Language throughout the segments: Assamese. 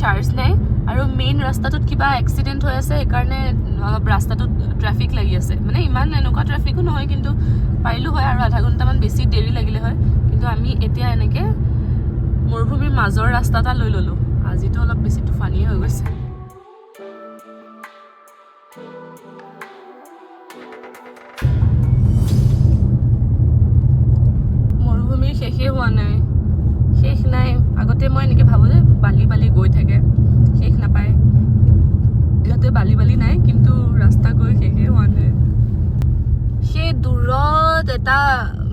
চাৰ্জ নাই আৰু মেইন ৰাস্তাটোত কিবা এক্সিডেণ্ট হৈ আছে সেইকাৰণে অলপ ৰাস্তাটোত ট্ৰেফিক লাগি আছে মানে ইমান এনেকুৱা ট্ৰেফিকো নহয় কিন্তু পাৰিলোঁ হয় আৰু আধা ঘণ্টামান বেছি দেৰি লাগিলে হয় কিন্তু আমি এতিয়া এনেকৈ মৰুভূমিৰ মাজৰ ৰাস্তা এটা লৈ ল'লোঁ আজিতো অলপ বেছি তুফানীয়ে হৈ গৈছে মৰুভূমিৰ শেষেই হোৱা নাই শেষ নাই আগতে মই এনেকৈ ভাবোঁ যে বালি বালি গৈ থাকে শেষ নাপায় ইয়াতে বালি বালি নাই কিন্তু ৰাস্তা গৈ শেষেই হোৱা নাই সেই দূৰত এটা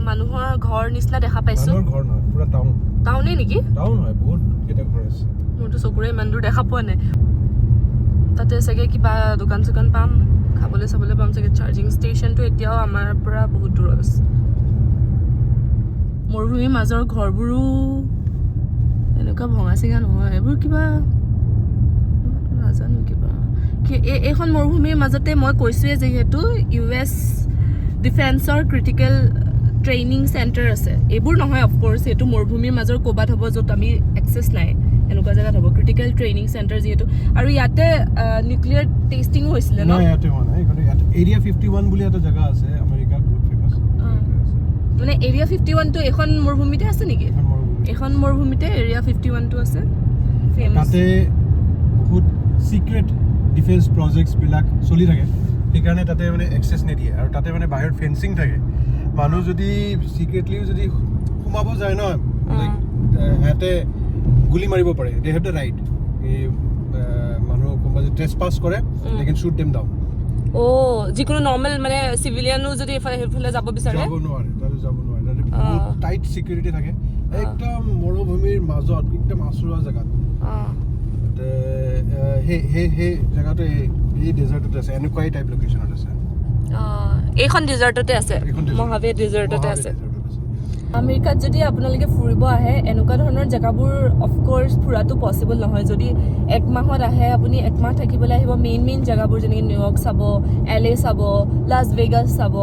মানুহৰ ঘৰ নিচিনা দেখা পাইছোঁ ঘৰ নহয় পুৰা টাউন টাউনেই নেকি টাউন হয় বহুত কেইটা ঘৰ আছে মোৰতো চকুৰে ইমান দূৰ দেখা পোৱা নাই তাতে চাগে কিবা দোকান চোকান পাম খাবলৈ চাবলৈ পাম চাগে চাৰ্জিং ষ্টেচনটো এতিয়াও আমাৰ পৰা বহুত দূৰত আছে মৰুভূমিৰ মাজৰ ঘৰবোৰো এনেকুৱা ভঙা চিঙা নহয় এইবোৰ কিবা নাজানো কিবা এইখন মৰুভূমিৰ মাজতে মই কৈছোঁৱে যিহেতু US ডিফেন্সৰ ক্ৰিটিকেল ট্ৰেইনিং চেণ্টাৰ আছে এইবোৰ নহয় অফক'ৰ্চ এইটো মৰুভূমিৰ মাজৰ ক'ৰবাত হ'ব য'ত আমি এক্সেছ নাই এনেকুৱা জেগাত হ'ব ক্ৰিটিকেল ট্ৰেইনিং চেণ্টাৰ যিহেতু আৰু ইয়াতে নিউক্লিয়াৰ টেষ্টিঙো হৈছিলে ন ইয়াতে হোৱা নাই এৰিয়া 51 বুলি এটা জেগা আছে আমেৰিকাত বহুত ফেমাছ মানে এৰিয়া 51টো এখন মৰুভূমিতে আছে নেকি এখন মৰুভূমিতে এৰিয়া 51টো আছে তাতে বহুত সিক্ৰেট ডিফেন্স প্ৰজেক্টছবিলাক চলি থাকে সেইকাৰণে তাতে মানে এক্সেছ নিদিয়ে আৰু তাতে মানে বাহিৰত ফেন্সিং থাকে মানুহ যদি সিক্ৰেটলিও যদি সোমাব যায় ন সিহঁতে গুলি মাৰিব পাৰে দে হেভ দ্য ৰাইট এই মানুহ কোনোবা যদি ট্ৰেছপাছ কৰে দে কেন শ্বুট দেম ডাউন যিকোনো নৰ্মেল মানে চিভিলিয়ানো যদি সেইফালে যাব বিচাৰে যাব নোৱাৰে তাতে বহুত টাইট সিকিউৰিটি থাকে একদম মৰুভূমিৰ মাজত একদম আচুৰা জেগাত সেই জেগাটো এই ডেজাৰ্টতে আছে এনেকুৱাই টাইপ লোকেশ্যনত আছে এইখন ডেজাৰ্টতে আছে মহাবীৰ ডেজাৰ্টতে আছে আমেৰিকাত যদি আপোনালোকে ফুৰিব আহে এনেকুৱা ধৰণৰ জেগাবোৰ অফক'ৰ্চ ফুৰাটো পচিবল নহয় যদি এক মাহত আহে আপুনি এক মাহ থাকিবলৈ আহিব মেইন জেগাবোৰ যেনেকৈ নিউয়ৰ্ক চাব LA চাব লাছ ভেগাছ চাব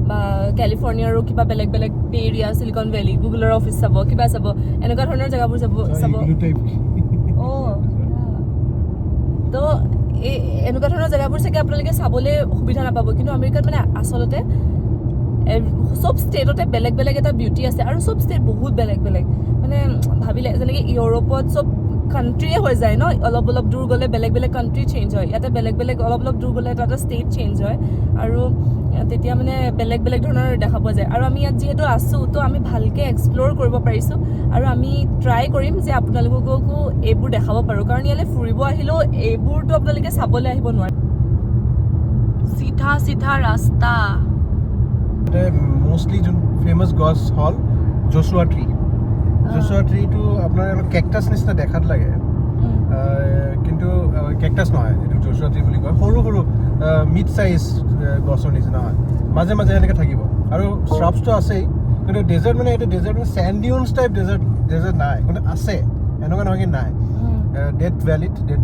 বা কেলিফৰ্ণিয়াৰো কিবা বেলেগ বেলেগ বে এৰিয়া চিলিকন ভেলী গুগলৰ অফিচ চাব কিবা চাব এনেকুৱা ধৰণৰ জেগাবোৰ চাব তো এনেকুৱা ধৰণৰ জেগাবোৰ চাগে আপোনালোকে চাবলৈ সুবিধা নাপাব কিন্তু আমেৰিকাত মানে আচলতে চব ষ্টেটতে বেলেগ বেলেগ এটা বিউটি আছে আৰু চব ষ্টেট বহুত বেলেগ বেলেগ মানে ভাবিলে যেনেকৈ ইউৰোপত চব কাণ্ট্ৰিয়ে হৈ যায় ন অলপ অলপ দূৰ গ'লে বেলেগ বেলেগ কাণ্ট্ৰি চেঞ্জ হয় ইয়াতে বেলেগ বেলেগ অলপ অলপ দূৰ গ'লে এটা ষ্টেট চেঞ্জ হয় আৰু তেতিয়া মানে বেলেগ বেলেগ ধৰণৰ দেখা পোৱা যায় আৰু আমি ইয়াত যিহেতু আছোঁ তো আমি ভালকৈ এক্সপ্ল'ৰ কৰিব পাৰিছোঁ আৰু আমি ট্ৰাই কৰিম যে আপোনালোককো এইবোৰ দেখাব পাৰোঁ কাৰণ ইয়ালৈ ফুৰিব আহিলেও এইবোৰতো আপোনালোকে চাবলৈ আহিব নোৱাৰে চিধা ৰাস্তা মোষ্টলি যোন ফেমাছ গছ হ'ল জচুৱা ট্ৰীটো আপোনাৰ অলপ কেকটাছ নিচিনা দেখাত লাগে কিন্তু কেকটাছ নহয় এইটো জচুৱা ট্ৰী বুলি কয় সৰু সৰু মিড চাইজ গছৰ নিচিনা হয় মাজে মাজে এনেকৈ থাকিব আৰু শ্ৰাবছটো আছেই কিন্তু ডেজাৰ্ট মানে এইটো ডেজাৰ্ট মানে চেণ্ড ডিউনছ টাইপ ডেজাৰ্ট নাই কিন্তু আছে এনেকুৱা নহয় কি নাই ডেথ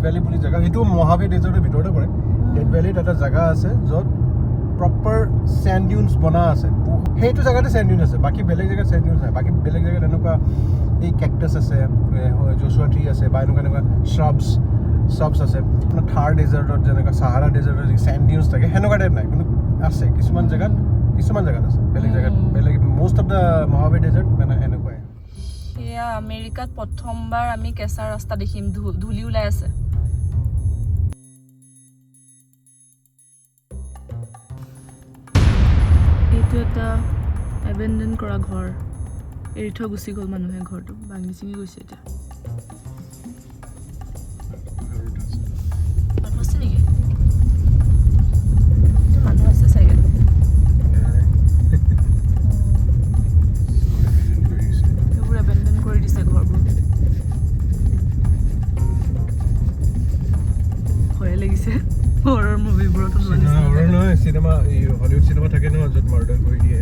ভেলী বুলি জেগা সেইটো মহাবীৰ ডেজাৰ্টৰ ভিতৰতে পৰে ডেথ ভেলীত এটা জেগা আছে য'ত প্ৰপাৰ চেণ্ড ডিউনছ বনা আছে সেইটো জেগাতে চেণ্ড ডিউন আছে বাকী বেলেগ জেগাত চেণ্ড ডিউনছ নাই বাকী বেলেগ জেগাত এনেকুৱা এই কেকটাছ আছে জচুৱা ট্ৰী আছে বা এনেকুৱা শ্ৰাবছ আছে আপোনাৰ থাৰ ডেজাৰ্টত যেনেকুৱা চাহাৰা ডেজাৰ্টত চেণ্ড ডিউনছ থাকে সেনেকুৱা টাইপ নাই কিন্তু আছে কিছুমান জেগাত আছে বেলেগ জেগাত বেলেগ মষ্ট অফ দ্য মহাবীৰ ডেজাৰ্ট মানে এনেকুৱাই সেয়া আমেৰিকাত প্ৰথমবাৰ আমি কেঁচা ৰাস্তা দেখিম ধূলি ওলাই আছে এইটো এটা এবেণ্ডন কৰা ঘৰ এৰি থৈ গুচি গ'ল মানুহে ঘৰটো ভাঙি চিঙি গৈছে এতিয়া আছে নেকি মানুহ আছে চাগে সেইবোৰ এবেণ্ডন কৰি দিছে ঘৰবোৰ ভয়ে লাগিছে হৰৰ মুভিবোৰত চিনেমা হলিউড চিনেমা থাকে ন য'ত মাৰ্ডাৰ কৰি দিয়ে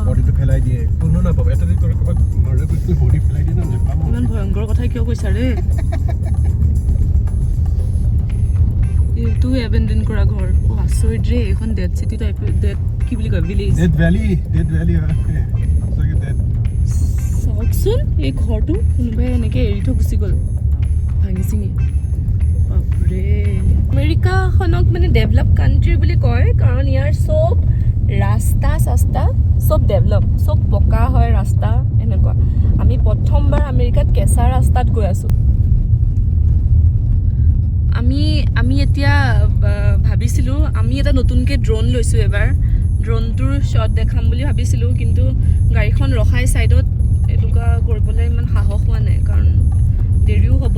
বডিটো পেলাই দিয়ে কোনো নাপাব এটা যদি ক'ৰবাত মাৰ্ডাৰ কৰি বডি পেলাই দিয়ে নাপাব ইমান ভয়ংকৰ কথা কিয় কৈছা ৰে এইটো এবেণ্ডন কৰা ঘৰ আচৰিত ৰে এইখন ডেড চিটি টাইপ ডেড কি বুলি কয় ভিলেজ ডেড ভেলী চাওকচোন এই ঘৰটো কোনোবাই এনেকৈ এৰি থৈ গুচি গ'ল ভাঙি চিঙি বাপৰে আমেৰিকাখনক মানে ডেভেলপ কাণ্ট্ৰি বুলি কয় কাৰণ ইয়াৰ চব ৰাস্তা চাস্তা চব ডেভেলপ চব পকা হয় ৰাস্তা এনেকুৱা আমি প্ৰথমবাৰ আমেৰিকাত কেঁচা ৰাস্তাত গৈ আছোঁ আমি এতিয়া ভাবিছিলোঁ আমি এটা নতুনকৈ ড্ৰোন লৈছোঁ এবাৰ ড্ৰোনটোৰ শ্বট দেখাম বুলি ভাবিছিলোঁ কিন্তু গাড়ীখন ৰখাই ছাইডত এনেকুৱা কৰিবলৈ ইমান সাহস হোৱা নাই কাৰণ দেৰিও হ'ব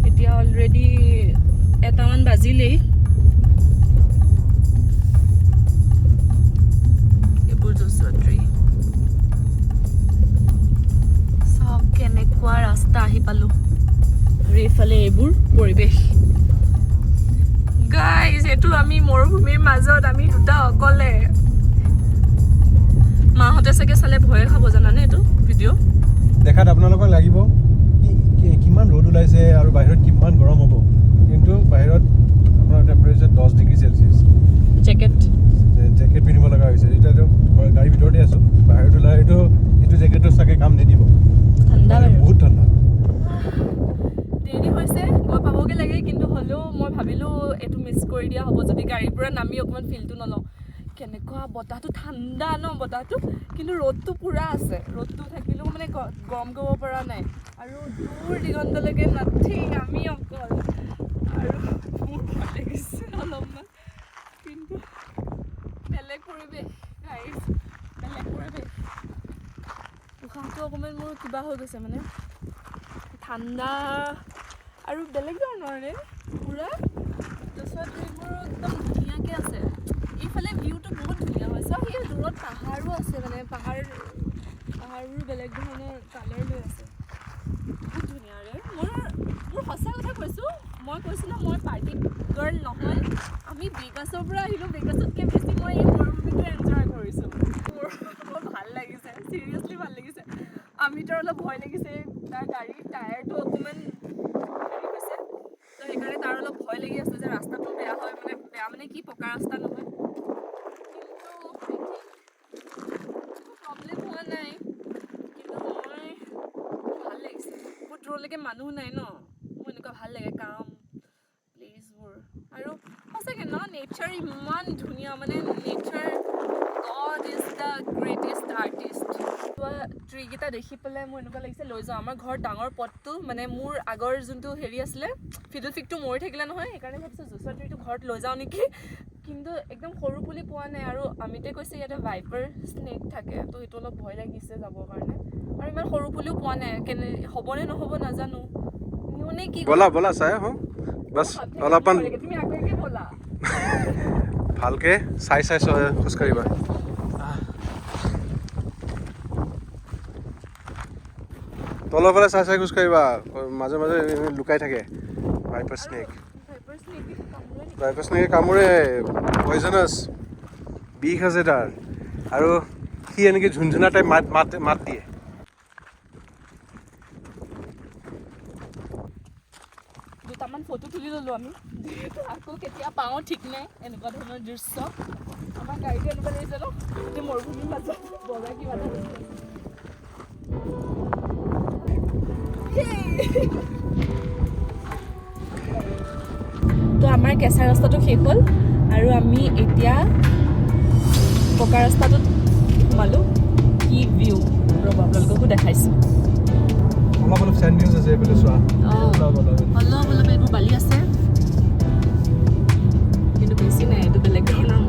এতিয়া অলৰেডি 1মান বাজিলেই এইবোৰ জোচুৱা ট্ৰী চাওক কেনেকুৱা ৰাস্তা আহি পালোঁ আৰু এইফালে এইবোৰ পৰিৱেশ গাইজ এইটো আমি মৰুভূমিৰ মাজত আমি দুটা অকলে মাহঁতে চাগে চালে ভয়ে খাব জানানে এইটো ভিডিঅ' দেখাত আপোনালোকৰ লাগিব কিমান ৰ'দ ওলাইছে আৰু বাহিৰত কিমান গৰম হ'ব কিন্তু বাহিৰত আপোনাৰ টেম্পাৰেচাৰ 10 ডিগ্ৰী চেলচিয়াছ জেকেট পিন্ধিব লগা হৈছে এতিয়াতো গাড়ীৰ ভিতৰতে আছোঁ বাহিৰত ওলাই এইটো জেকেটটো চাগে কাম নিদিব ঠাণ্ডা বহুত ঠাণ্ডা দেৰি হৈছে গৈ পাবগৈ লাগে কিন্তু হ'লেও মই ভাবিলোঁ এইটো মিছ কৰি দিয়া হ'ব যদি গাড়ীৰ পৰা নামি অকণমান ফিলটো নলওঁ কেনেকুৱা বতাহটো ঠাণ্ডা ন বতাহটো কিন্তু ৰ'দটো পূৰা আছে ৰ'দটো থাকিলেও মানে গৰম কৰিব পৰা নাই আৰু দূৰ দিগন্তলৈকে নাথিং আমি অকল আৰু মোৰ ভাল লাগিছে অলপমান কিন্তু বেলেগ পৰিৱেশ গাইজ বেলেগ পৰিৱেশ উশাহটো অকণমান মোৰ কিবা হৈ গৈছে মানে ঠাণ্ডা আৰু বেলেগ ধৰণৰ নে পূৰা জোচুৱা ট্ৰীবোৰ একদম ধুনীয়াকৈ আছে এইফালে ভিউটো বহুত ধুনীয়া হয় চাওক সেই দূৰত পাহাৰো আছে মানে পাহাৰবোৰ বেলেগ ধৰণৰ কালাৰ লৈ আছে বহুত ধুনীয়া ৰে মোৰ সঁচা কথা কৈছোঁ মই কৈছিলোঁ মই পাৰ্টি গাৰ্ল নহয় আমি বেগাছৰ পৰা আহিলোঁ বেগাছতকৈ বেছি মই এই মৰুভূমিটো এনজয় কৰিছোঁ মোৰ ভাল লাগিছে চিৰিয়াছলি ভাল লাগিছে আমিতৰ অলপ ভয় লাগিছে তাৰ গাড়ীৰ টায়াৰটো অকণমান হেৰি হৈছে তো সেইকাৰণে তাৰ অলপ ভয় লাগি আছে যে ৰাস্তাটো বেয়া হয় মানে বেয়া মানে কি পকা ৰাস্তা নহয় কিন্তু প্ৰব্লেম হোৱা নাই কিন্তু মই ভাল লাগিছে বহুত দূৰলৈকে মানুহ নাই ন মোৰ এনেকুৱা ভাল লাগে কাম প্লেচবোৰ আৰু সঁচাকৈ ন নেচাৰ ইমান ধুনীয়া মানে nature God is the greatest artist ট্ৰীকেইটা দেখি পেলাই মোৰ এনেকুৱা লাগিছে লৈ যাওঁ আমাৰ ঘৰত ডাঙৰ পটটো মানে মোৰ আগৰ যোনটো হেৰি আছিলে ফিডল ফিগটো মৰি থাকিলে নহয় সেইকাৰণে ভাবিছোঁ জোচুৱা ট্ৰীটো ঘৰত লৈ যাওঁ নেকি কিন্তু একদম সৰু পুলি পোৱা নাই আৰু আমিতে কৈছে ইয়াতে ভাইপাৰ স্নেক থাকে তো সেইটো অলপ ভয় লাগিছে যাবৰ কাৰণে আৰু ইমান সৰু পুলিও পোৱা নাই কেনে হ'বনে নহ'ব নাজানো নিউনে কি বলা চাই আহোঁ বাছ অলপমান তুমি আগলৈকে ব'লা ভালকৈ চাই খোজকাঢ়িবা তলৰ ফালে চাই খোজকাঢ়িবা মাজে মাজে লুকাই থাকে ভাইপাৰ স্নেকে কামোৰে পয়জনাছ বিষ আছে তাৰ আৰু সি এনেকৈ ঝুনঝুনা টাইপ মাত দিয়ে দুটামান ফটো তুলি ল'লোঁ আমি আকৌ কেতিয়া পাওঁ ঠিক নাই এনেকুৱা ধৰণৰ দৃশ্য আমাৰ গাড়ীটো এনেকুৱা লাগিছে ন গোটেই মৰুভূমিৰ মাজত বগা কিবা এটা তো আমাৰ কেঁচা ৰাস্তাটো শেষ হ'ল আৰু আমি এতিয়া পকা ৰাস্তাটোত সোমালোঁ কি ভিউ ৰ'ব আপোনালোককো দেখাইছোঁ অলপ চেণ্ড নিউজ আছে এইফালে চোৱা অলপ এইবোৰ বালি আছে কিন্তু বেছি নাই এইটো বেলেগ ধৰণৰ